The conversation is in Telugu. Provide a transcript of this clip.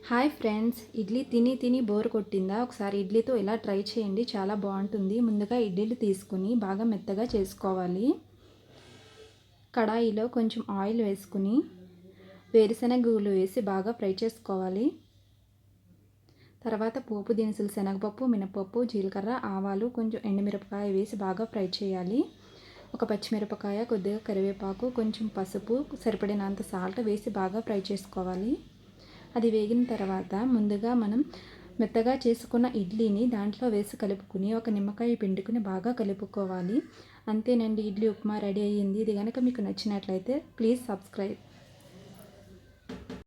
హాయ్ ఫ్రెండ్స్, ఇడ్లీ తిని తిని బోర్ కొట్టిందా? ఒకసారి ఇడ్లీతో ఇలా ట్రై చేయండి, చాలా బాగుంటుంది. ముందుగా ఇడ్లీలు తీసుకుని బాగా మెత్తగా చేసుకోవాలి. కడాయిలో కొంచెం ఆయిల్ వేసుకుని వేరుశనగ గుళ్ళు వేసి బాగా ఫ్రై చేసుకోవాలి. తర్వాత పోపు దినుసులు శనగపప్పు, మినపప్పు, జీలకర్ర, ఆవాలు, కొంచెం ఎండుమిరపకాయ వేసి బాగా ఫ్రై చేయాలి. ఒక పచ్చిమిరపకాయ, కొద్దిగా కరివేపాకు, కొంచెం పసుపు, సరిపడినంత సాల్ట్ వేసి బాగా ఫ్రై చేసుకోవాలి. అది వేగిన తర్వాత ముందుగా మనం మెత్తగా చేసుకున్న ఇడ్లీని దాంట్లో వేసి కలుపుకుని ఒక నిమ్మకాయ పిండుకుని బాగా కలుపుకోవాలి. అంతేనండి, ఇడ్లీ ఉప్మా రెడీ అయ్యింది. ఇది కనుక మీకు నచ్చినట్లయితే ప్లీజ్ సబ్స్క్రైబ్.